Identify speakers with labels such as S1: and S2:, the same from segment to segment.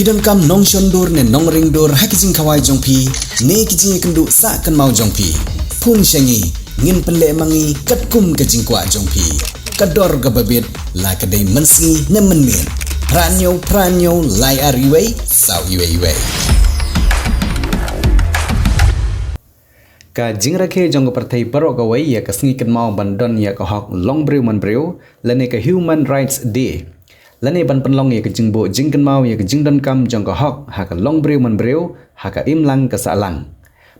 S1: Pidon kam nong shondor ne nong ringdor hakijing kawai jongpi ne kijing kendu sa kan mau jongpi phun Sngi ngin penle mangi katkum kajing kwa jongpi kador gababit la kadai mensi ne menmin pranyo lai ariwei sau iwei ka jing Rakhe jong partai barok gawai ya ka Sngi kan mau bandon ya ka hok Longbriew Manbriew lane ka Human Rights Day lane ban penlong ya ka jingbo jingkan mau ya ka jingdon kam jong ka hok ha ka Longbriew Manbriew ha ka imlang ka salang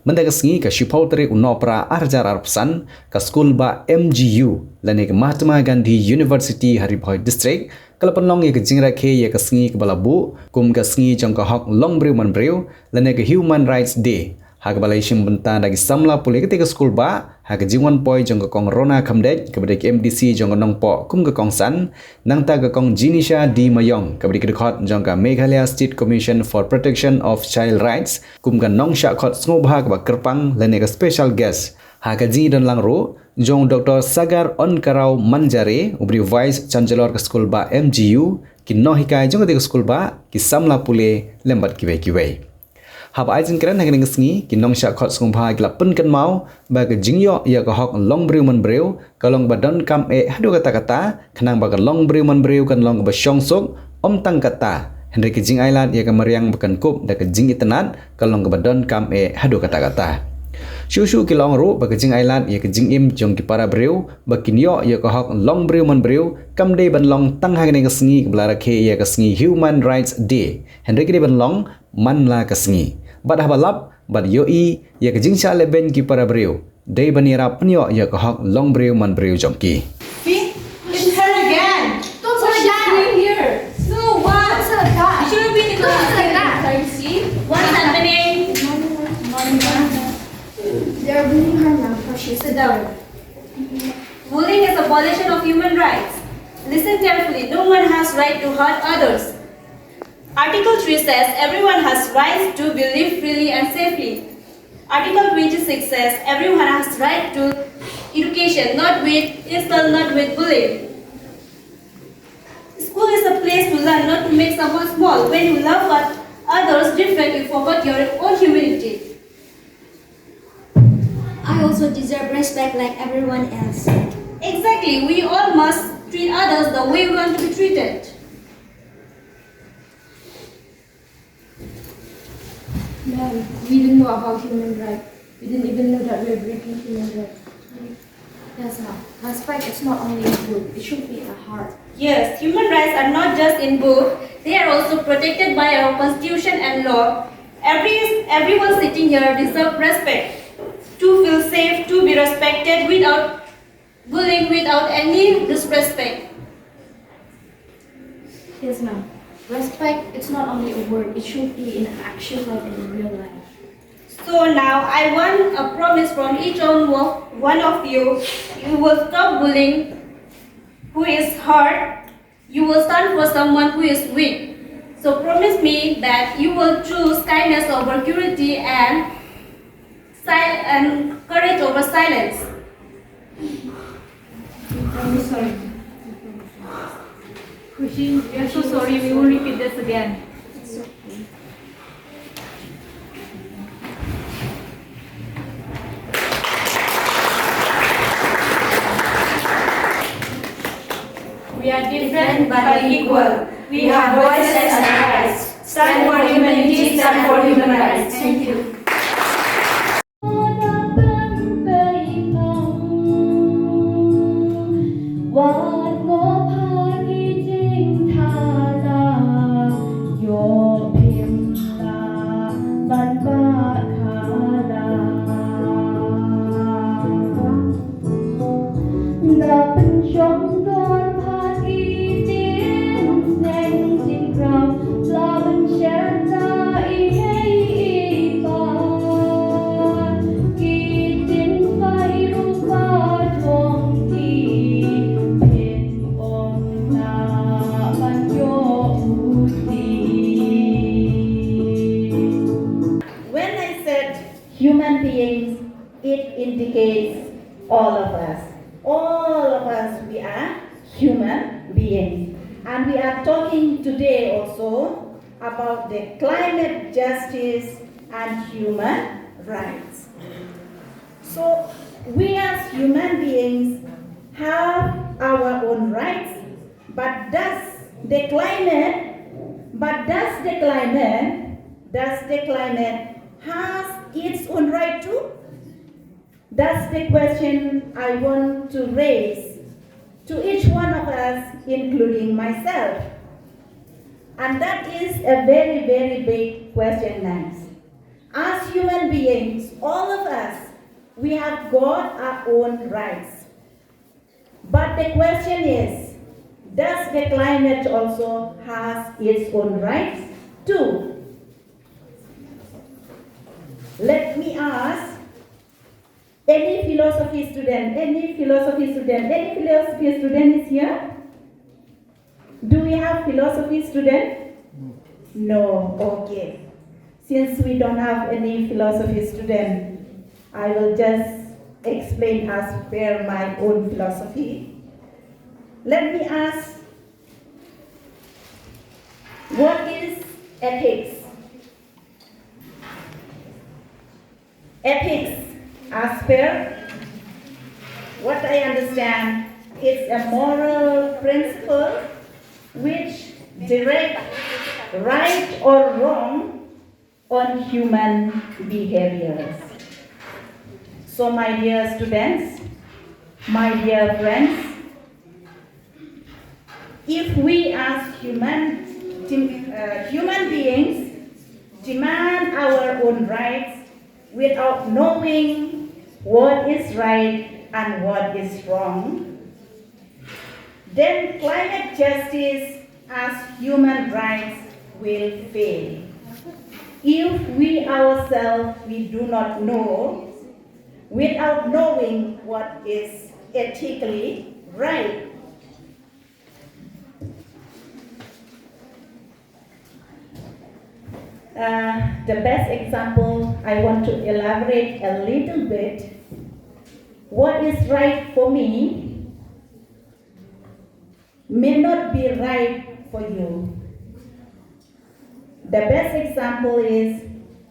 S1: menda ka Sngi ka shipautre unopra arjar arpsan ka Skulbah MGU lane ka Mahatma Gandhi University hari Bhoi district kala penlong ya ka jing Rakhe ya ka Sngi ka balabu kum ka Sngi jong ka hok Longbriew Manbriew lane ka Human Rights Day ha ka balai bynta dagi Samla Pule ketika Skulbah ha ka jingwan poi jong ka kong Rona Khamdek kepada MDC jong ka Nongpoh kum ka kong san nang ta ka kong Jinisha di Mayong kepada kedekot jong ka Meghalaya State Commission for Protection of Child Rights kum ka nong sha khot sngewbha ka kerpang lene ka special guest ha ka ji don lang ro jong Dr. Sagar Onkarau Manjare ubri Vice Chancellor ka Skulbah MGU ki no hikai jong ka Skulbah ki Samla Pule lembat kiwei haba aizin keren hakin Sngi ki nong sha khot sngewbha ki lapun kan mau ba ka jingyo ya ka hok Longbriew Manbriew kalong badon kam hadu kata khanang ba ka Longbriew Manbriew kan long ba shong sok tang kata henry ki jing island ya ka mariang bakan kup da ka jing itenat kalong ka badon kam hadu kata Shushu ki long ru ba ka jing island ya ka jing im jong ki para brew ba kinyo ya ka hok Longbriew Manbriew kam de ban long tang hakin Sngi ki Rakhe ya ka Sngi Human Rights Day henry ki de ban long man la ka Sngi bad habalap bad yoi ya ka jingsha leben ki para brew dei banira penyo ya ka hok Longbriew Manbriew jongki
S2: See? It's her again. Don't put that here. No, what? What's like that? You shouldn't be in the class like that. Can you see? What's happening?
S3: They're bullying her now because she's
S2: Sit down. Bullying is a violation of human rights. Listen carefully. No one has right to hurt others. Article 3 says everyone has rights to live freely and safely. Article 26 says everyone has right to education, not with insult, not with bullying. School is a place to learn, not to make someone small. When you love others different, you forget your own humanity.
S3: I also deserve respect like everyone else.
S2: Exactly, we all must treat others the way we want to be treated.
S4: Man, we didn't know about human rights. We didn't even know that we're breaking human rights.
S3: Yes, ma'am. Respect is not only a word, it should be a heart.
S2: Yes, human rights are not just in book, they are also protected by our constitution and law. Everyone sitting here deserves respect, to feel safe, to be respected without bullying, without any disrespect.
S3: Yes, ma'am. Respect, it's not only a word, it should be in action like in real life.
S2: So now I want a promise from each one of you. You will stop bullying who is hurt. You will stand for someone who is weak. So promise me that you will choose kindness over cruelty and courage over silence.
S4: I'm sorry. Kushi, we are so sorry. We will repeat this again.
S3: It's okay.
S2: We are different but equal. We have voices and rights. Stand for humanity, stand for human rights.
S3: Thank you.
S5: Human beings, it indicates all of us. All of us, we are human beings. And we are talking today also about the climate justice and human rights. So we as human beings have our own rights, but does the climate has its own right too? That's the question I want to raise to each one of us, including myself. And that is a very, very big question, guys. As human beings, all of us, we have got our own rights. But the question is, does the climate also has its own rights too? Let me ask, any philosophy student is here? Do we have philosophy student? No, okay. Since we don't have any philosophy student, I will just explain as per my own philosophy. Let me ask, what is ethics? Ethics, as per what I understand, is a moral principle which directs right or wrong on human behaviors. So my dear students, my dear friends, if we as human beings demand our own rights without knowing what is right and what is wrong, then climate justice as human rights will fail. If we ourselves, we do not know, without knowing what is ethically right. The best example, I want to elaborate a little bit. What is right for me may not be right for you. The best example is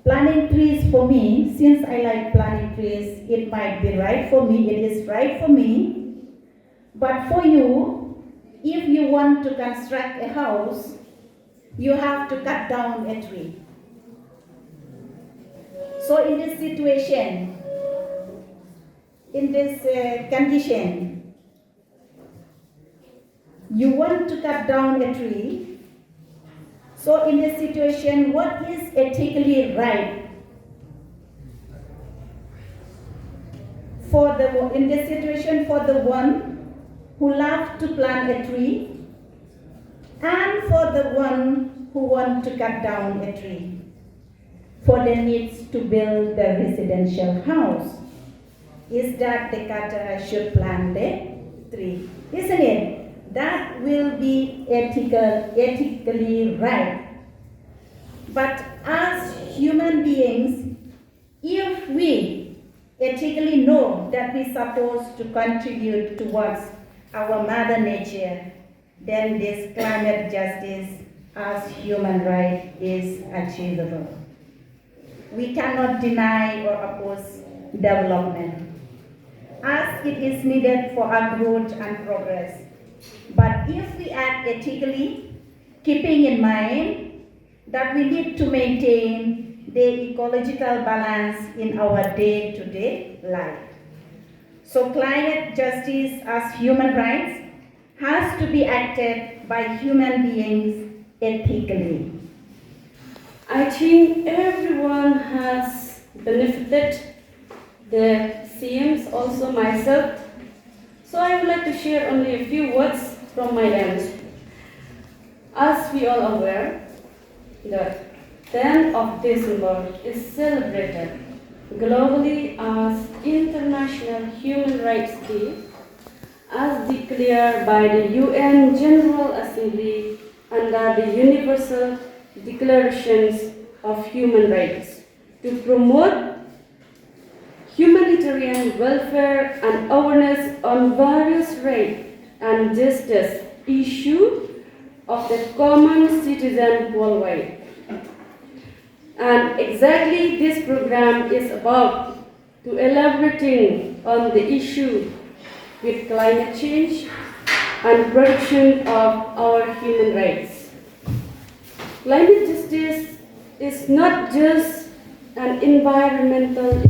S5: planting trees for me. Since I like planting trees, it might be right for me, it is right for me. But for you, if you want to construct a house, you have to cut down a tree. So in this situation, in this condition, you want to cut down a tree. So in this situation, what is ethically right? In this situation, for the one who loves to plant a tree, and for the one who wants to cut down a tree for the needs to build the residential house, is that the cutter should plant the tree, isn't it? That will be ethically right. But as human beings, if we ethically know that we're supposed to contribute towards our mother nature, then this climate justice as human right is achievable. We cannot deny or oppose development, as it is needed for our growth and progress. But if we act ethically, keeping in mind that we need to maintain the ecological balance in our day-to-day life. So climate justice as human rights has to be acted by human beings ethically.
S6: I think everyone has benefited, the CMs, also myself. So I would like to share only a few words from my end. As we all aware, the 10th of December is celebrated globally as International Human Rights Day, as declared by the UN General Assembly under the Universal Declarations of Human Rights, to promote humanitarian welfare and awareness on various rights and justice issues of the common citizen worldwide. And exactly this program is about to elaborating on the issue with climate change and protection of our human rights. Climate justice is not just an environmental issue,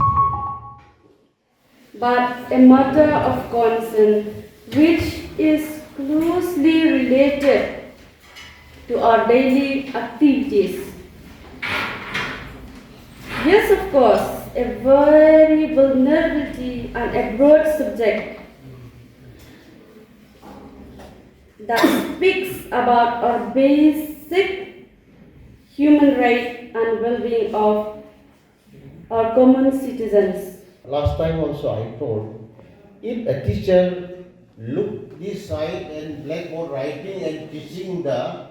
S6: but a matter of concern which is closely related to our daily activities. Yes, of course, a very vulnerability and a broad subject that speaks about our basic human rights and well-being of our common citizens.
S7: Last time also I told, if a teacher look this side and blackboard writing and teaching the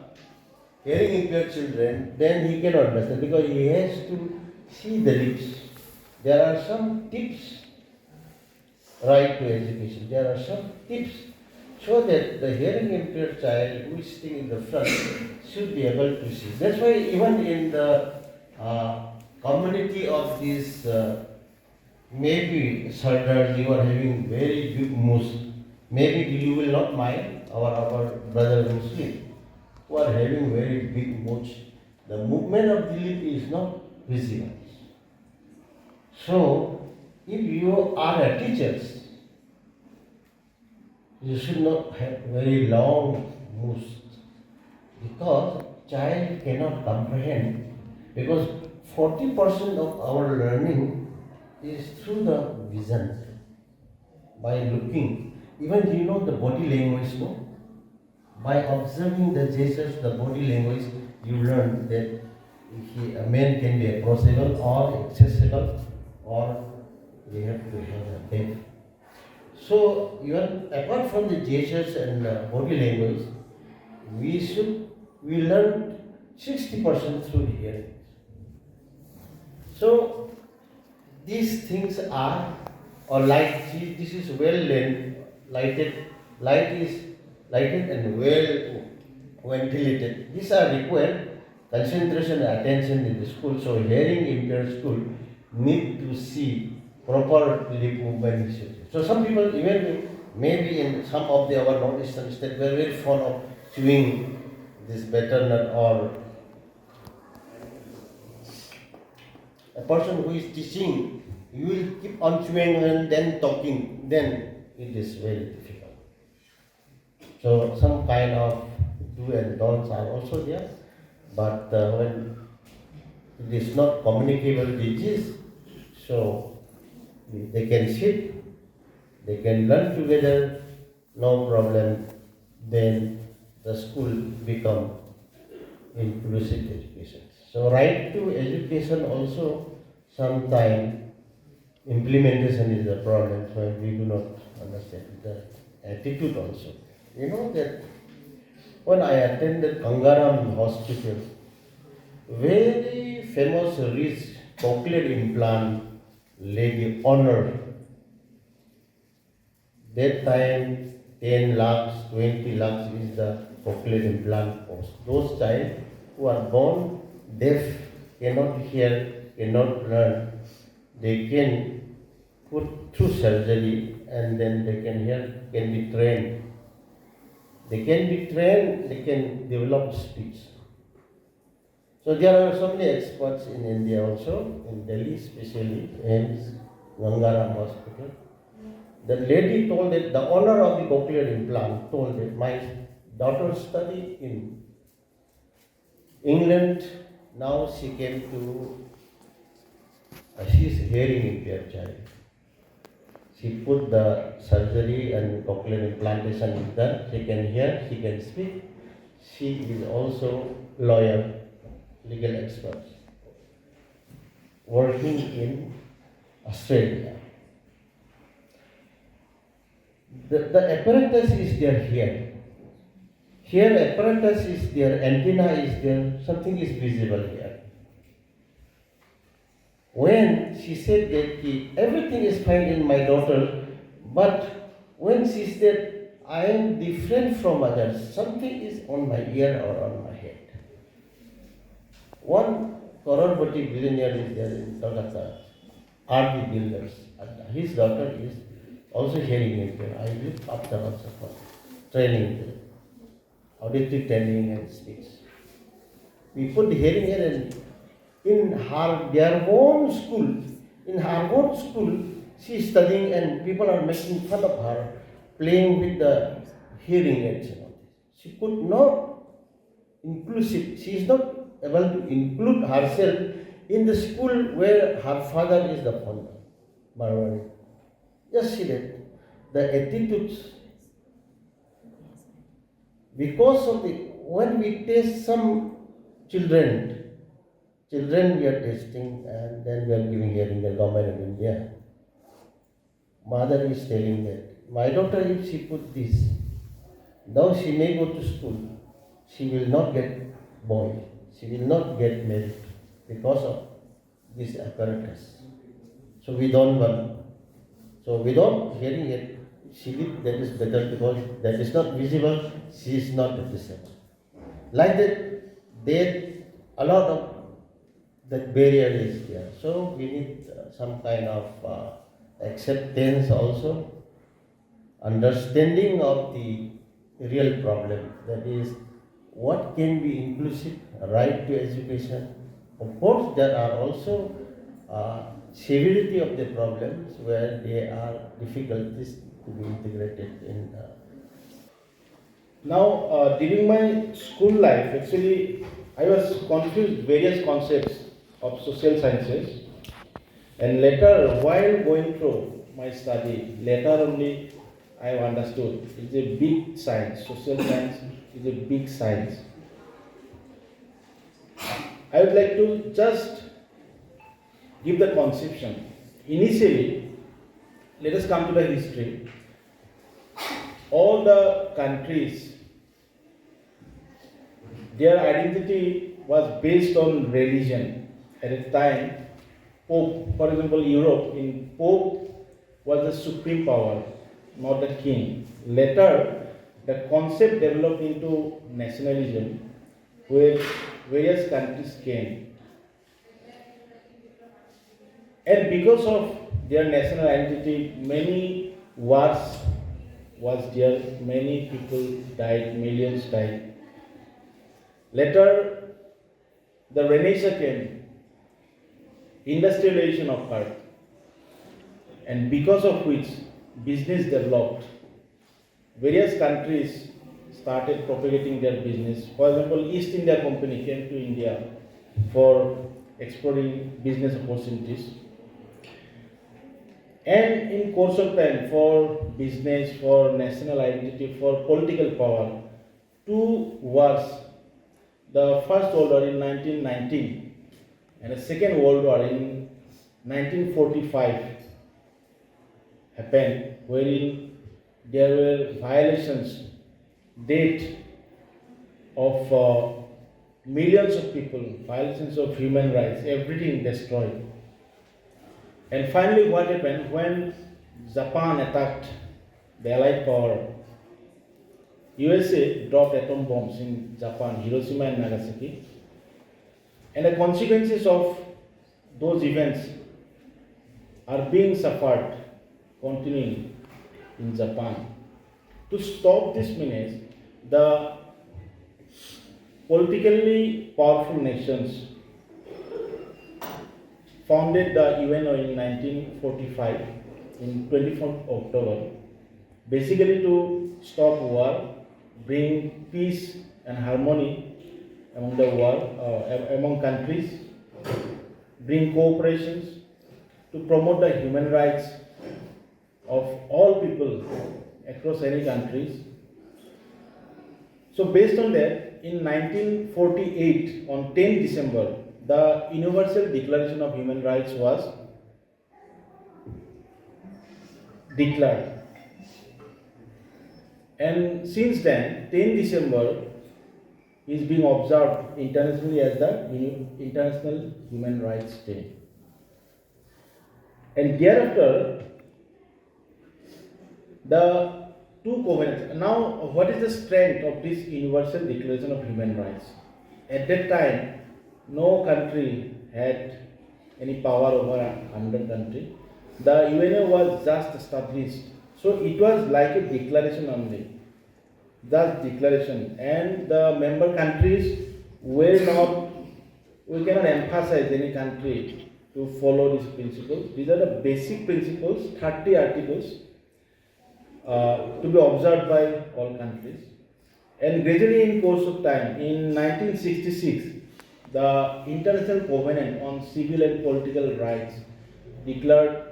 S7: hearing impaired children, then he cannot understand because he has to see the lips. There are some tips, right to education. There are some tips so that the hearing impaired child who is sitting in the front should be able to see. That's why even in the community of this maybe Sardars, you are having very big moose. Maybe you will not mind our brother Muslim who are having very big moose. The movement of the lip is not visible. So, if you are a teacher, you should not have very long moose because child cannot comprehend because 40% of our learning is through the vision, by looking. Even you know the body language, no? By observing the gestures, the body language, you learn that a man can be approachable or accessible or we have to have a depth. So even apart from the gestures and body language, we learn 60% through hearing. So these things are, or light, this is well lighted, light is lighted and well ventilated. These are required concentration and attention in the school. So hearing impaired school need to see proper lip movement. So some people even maybe in some of our northeastern states were very fond of chewing this better nut, or a person who is teaching, you will keep on chewing and then talking, then it is very difficult. So some kind of do and don'ts are also there, but when it is not communicable disease, so they can sit, they can learn together, no problem, then the school become inclusive education. So right to education also sometimes implementation is a problem, so we do not understand the attitude also. You know that when I attended Gangaram Hospital, very famous rich cochlear implant lady honor. That time 10 lakhs, 20 lakhs is the cochlear implant cost. Those child who are born deaf, cannot hear, cannot learn, they can put through surgery and then they can hear, can be trained. They can be trained, they can develop speech. So there are so many experts in India also, in Delhi especially, and Gangaram Hospital. The lady told that the owner of the cochlear implant told that my daughter studied in England, now she came to, she is hearing impaired child. She put the surgery and cochlear implantation is done. She can hear, she can speak. She is also lawyer, legal expert, working in Australia. The apparatus is there here. Here apparatus is there, antenna is there, something is visible here. When she said that everything is fine in my daughter, but when she said, I am different from others. Something is on my ear or on my head. One crorepati billionaire is there in Kolkata, RD Builders. And his daughter is also hearing impaired. I look after also for training, auditory training and speech. We put hearing aid and in her own school, she is studying and people are making fun of her, playing with the hearing aids. She could not inclusive. She is not able to include herself in the school where her father is the founder. Marwari. Just see that the attitudes, because of the when we test some children we are testing and then we are giving hearing the government of India. Mother is telling that my daughter, if she put this, now she may go to school, she will not get boy, she will not get married because of this apparatus. So we don't want. So without hearing it, she did that is better because that is not visible, she is not disabled. Like that, there a lot of that barrier is there. So we need some kind of acceptance also, understanding of the real problem. That is, what can be inclusive, right to education. Of course, there are also severity of the problems where there are difficulties to be integrated in.
S8: Now, during my school life, actually, I was confused various concepts of social sciences, and later, while going through my study, later only I understood it's a big science. Social science is a big science. I would like to just give the conception. Initially, let us come to the history. All the countries, their identity was based on religion. At a time, Pope, for example, Europe, in Pope was the supreme power, not the king. Later, the concept developed into nationalism, where various countries came. And because of their national identity, many wars was there, many people died, millions died. Later, the Renaissance came, industrialization occurred, and because of which business developed. Various countries started propagating their business. For example, East India Company came to India for exploring business opportunities. And in course of time, for business, for national identity, for political power, two wars. The first World War in 1919 and the Second World War in 1945 happened, wherein there were violations, death of millions of people, violations of human rights, everything destroyed. And finally, what happened when Japan attacked the Allied power? USA dropped atom bombs in Japan, Hiroshima and Nagasaki. And the consequences of those events are being suffered continuing in Japan. To stop this menace, the politically powerful nations founded the UNO in 1945 in 24th October, basically to stop war, bring peace and harmony among the world, among countries, bring cooperations, to promote the human rights of all people across any countries. So based on that, in 1948, on 10 December, the Universal Declaration of Human Rights was declared. And since then, 10 December is being observed internationally as the International Human Rights Day. And thereafter, the two covenants. Now, what is the strength of this Universal Declaration of Human Rights? At that time, no country had any power over another country. The UNO was just established, so it was like a declaration only, just declaration, and the member countries were not. We cannot emphasize any country to follow these principles. These are the basic principles, 30 articles to be observed by all countries. And gradually in course of time, in 1966, the International Covenant on Civil and Political Rights declared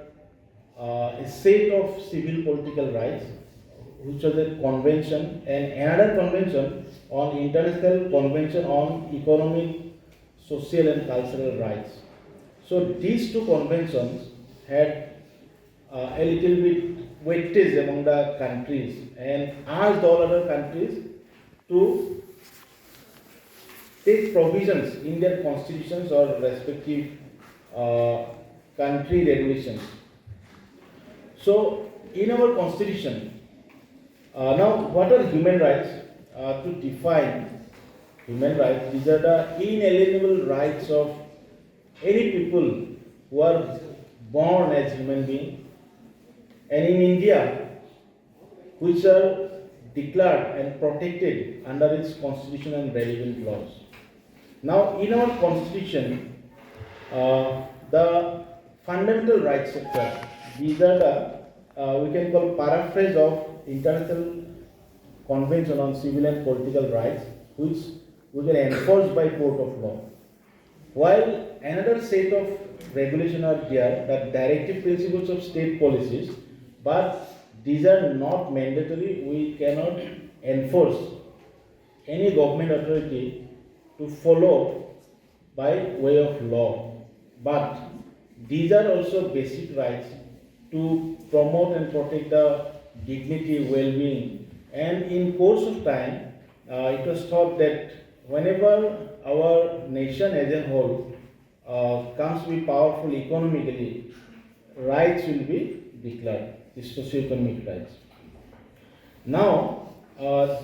S8: a set of civil political rights, which was a convention, and another convention on International Convention on Economic, Social and Cultural Rights. So these two conventions had a little bit weightage among the countries and asked all other countries to take provisions in their constitutions or respective country regulations. So in our constitution, now what are human rights? To define human rights, these are the inalienable rights of any people who are born as human beings, and in India, which are declared and protected under its constitution and relevant laws. Now, in our constitution, the fundamental rights sector, these are the we can call paraphrase of International Convention on Civil and Political Rights, which are enforced by court of law. While another set of regulations are there, the directive principles of state policies, but these are not mandatory. We cannot enforce any government authority to follow by way of law. But these are also basic rights to promote and protect the dignity, well-being. And in course of time, it was thought that whenever our nation as a whole comes to be powerful economically, rights will be declared, the socio-economic rights. Now,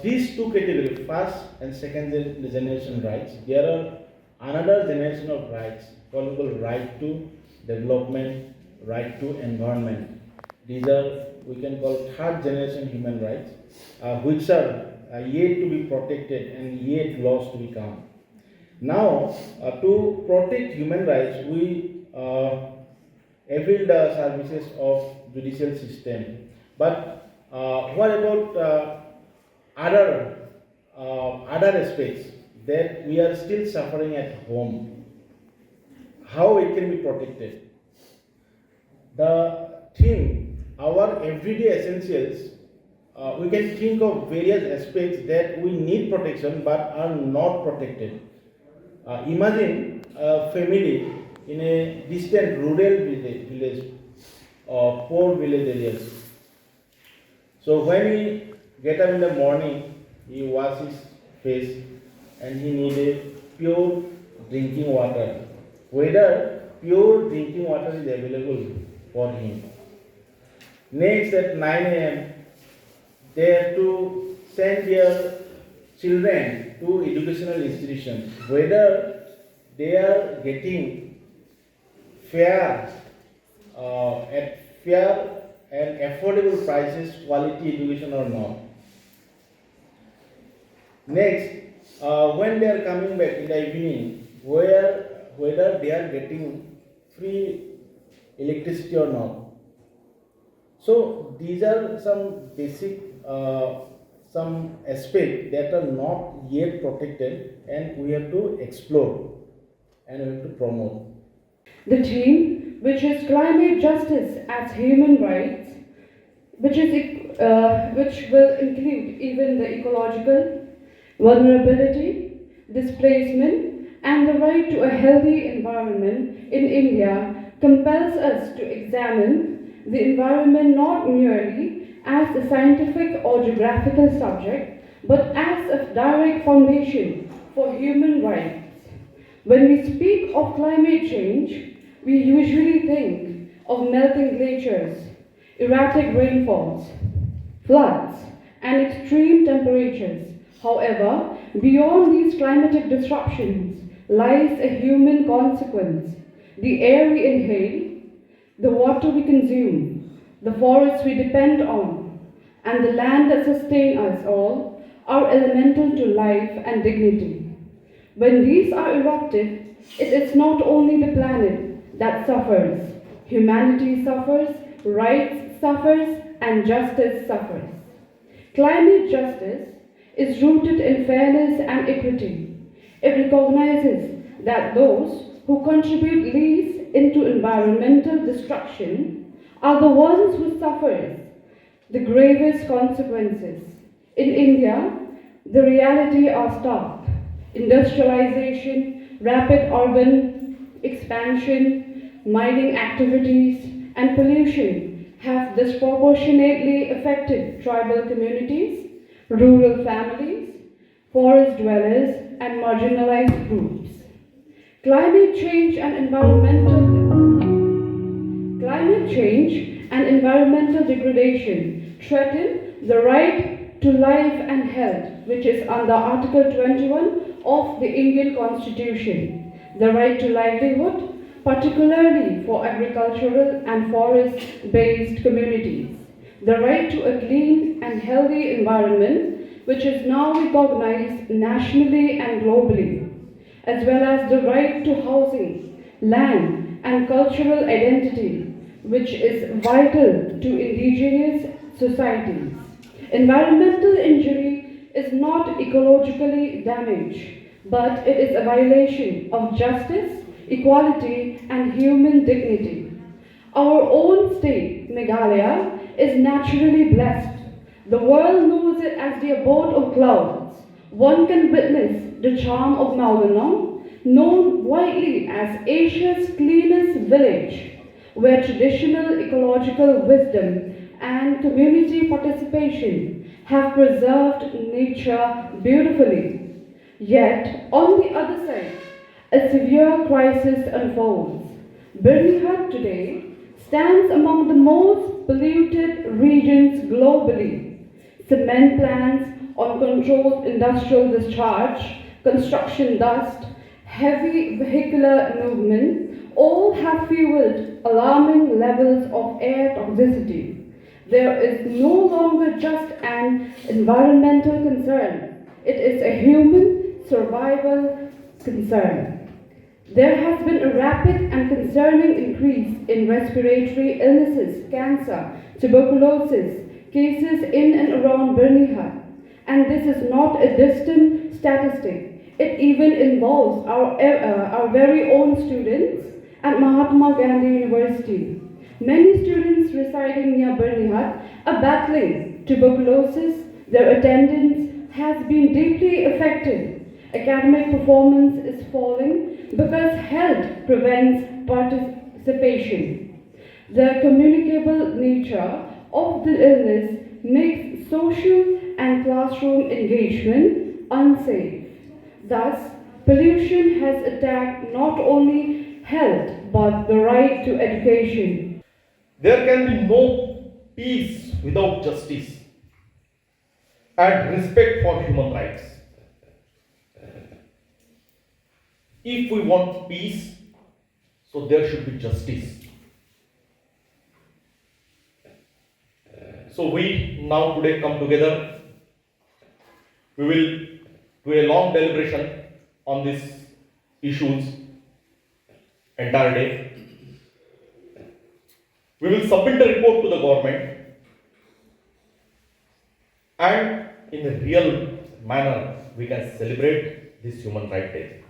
S8: these two categories, first and second generation rights, there are another generation of rights called right to development, right to environment. These are, we can call third generation human rights, which are yet to be protected and yet laws to become. Now, to protect human rights, we avail the services of judicial system. But what about other aspects that we are still suffering at home? How it can be protected? The thing, our everyday essentials, we can think of various aspects that we need protection but are not protected. Imagine a family in a distant rural village or poor village areas. So when he get up in the morning, he washes his face and he needs a pure drinking water. Whether pure drinking water is available for him. Next at 9 a.m. they have to send their children to educational institutions, whether they are getting fair at fair and affordable prices quality education or not. Next, when they are coming back in the evening, whether they are getting free electricity or not. So these are some basic some aspects that are not yet protected, and we have to explore and we have to promote.
S6: The theme, which is climate justice as human rights, which will include even the ecological vulnerability, displacement, and the right to a healthy environment in India, compels us to examine the environment not merely as a scientific or geographical subject, but as a direct foundation for human rights. When we speak of climate change, we usually think of melting glaciers, erratic rainfalls, floods, and extreme temperatures. However, beyond these climatic disruptions lies a human consequence. The air we inhale, the water we consume, the forests we depend on, and the land that sustain us all are elemental to life and dignity. When these are erupted, it is not only the planet that suffers. Humanity suffers, rights suffers, and justice suffers. Climate justice is rooted in fairness and equity. It recognizes that those who contribute least into environmental destruction are the ones who suffer the gravest consequences. In India, the reality are stark. Industrialization, rapid urban expansion, mining activities, and pollution have disproportionately affected tribal communities, rural families, forest dwellers, and marginalized groups. Climate change and environmental degradation threaten the right to life and health, which is under Article 21 of the Indian Constitution. The right to livelihood, particularly for agricultural and forest-based communities. The right to a clean and healthy environment, which is now recognized nationally and globally, as well as the right to housing, land, and cultural identity, which is vital to indigenous societies. Environmental injury is not ecologically damage, but it is a violation of justice, equality, and human dignity. Our own state, Meghalaya, is naturally blessed. The world knows it as the abode of clouds. One can witness the charm of Maulana, known widely as Asia's cleanest village, where traditional ecological wisdom and community participation have preserved nature beautifully. Yet, on the other side, a severe crisis unfolds. Byrnihut today stands among the most polluted regions globally. Cement plants, uncontrolled industrial discharge, construction dust, heavy vehicular movement, all have fueled alarming levels of air toxicity. There is no longer just an environmental concern. It is a human survival concern. There has been a rapid and concerning increase in respiratory illnesses, cancer, tuberculosis, cases in and around Byrnihut. And this is not a distant statistic. It even involves our very own students at Mahatma Gandhi University. Many students residing near Byrnihut are battling tuberculosis. Their attendance has been deeply affected. Academic performance is falling because health prevents participation. The communicable nature of the illness makes social and classroom engagement unsafe. Thus, pollution has attacked not only health but the right to education.
S9: There can be no peace without justice and respect for human rights. If we want peace, so there should be justice. So we now today come together. We will do a long deliberation on these issues entire day. We will submit the report to the government, and in a real manner we can celebrate this Human Rights Day.